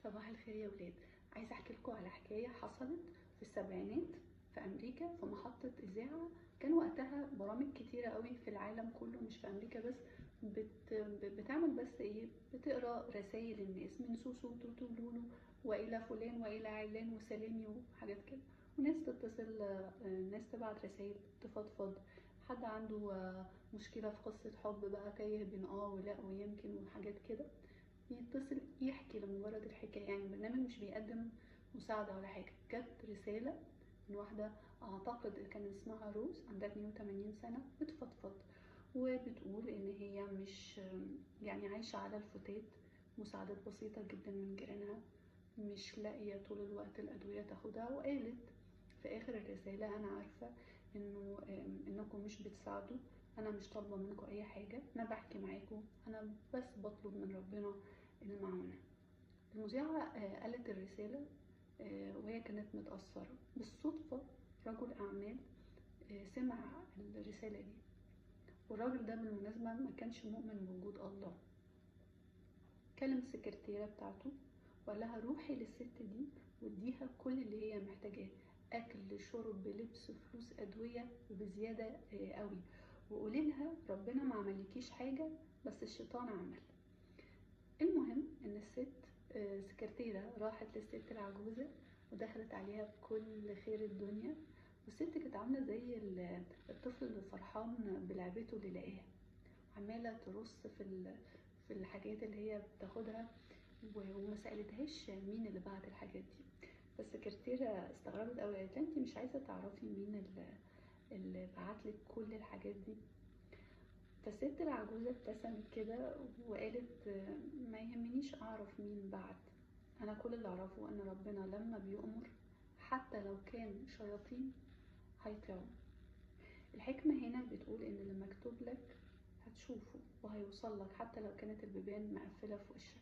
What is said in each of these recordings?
صباح الخير يا ولاد. عايزه احكي لكم على حكايه حصلت في السبعينات في امريكا في محطه اذاعه. كان وقتها برامج كتيره قوي في العالم كله، مش في امريكا بس. بتعمل بس ايه، بتقرا رسائل الناس من سوسو وتوتو ولولو والى فلان والى علان وسلامي وحاجات كده. وناس تتصل، ناس تبعت رسائل تفضفض. حد عنده مشكله في قصه حب بقى، تايه بين ولا ويمكن وحاجات كده، يتصل يحكي لمجرد الحكاية. يعني البرنامج مش بيقدم مساعدة ولا حاجة. جت رسالة من واحدة أعتقد كان اسمها روز، عندها 82 سنة، بتفضفض وبتقول إن هي مش يعني عايشة على الفتات، مساعدات بسيطة جدا من جيرانها، مش لاقية طول الوقت الأدوية تاخدها. وقالت في آخر الرسالة: أنا عارفة إنكم مش بتساعدوا، أنا مش طالبة منكم أي حاجة، أنا بحكي معاكم، أنا بس بطلب من ربنا المعونة. المذيعة قالت الرسالة وهي كانت متأثرة. بالصدفة رجل أعمال سمع الرسالة دي، والراجل ده بالمناسبة ما كانش مؤمن بوجود الله. كلم السكرتيرة بتاعته وقال لها: روحي للست دي واديها كل اللي هي محتاجاه، اكل شرب لبس فلوس ادويه وبزياده قوي، وقولي لها ربنا ما عملكيش حاجه بس الشيطان عمل. المهم ان الست سكرتيرة راحت للست العجوزة ودخلت عليها بكل خير الدنيا. والست كانت عاملة زي الطفل اللي فرحان بلعبته اللي لقاها، عمالة ترص في الحاجات اللي هي بتاخدها، وما سألتهاش مين اللي بعت الحاجات دي. فالسكرتيرة استغربت قوي، قالت لها: انتي مش عايزة تعرفي مين اللي بعتلك كل الحاجات دي؟ فالست العجوزة ابتسمت كده وقالت: ما يهمنيش اعرف مين بعت، انا كل اللي اعرفه ان ربنا لما بيؤمر حتى لو كان شياطين هيطلعوا. الحكمة هنا بتقول ان اللي مكتوب لك هتشوفه وهيوصل لك حتى لو كانت البيبان مقفلة في وشك.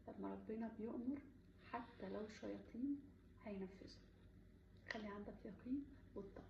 لما ربنا بيؤمر حتى لو شياطين هينفذوا. خلي عندك يقين واتقوا.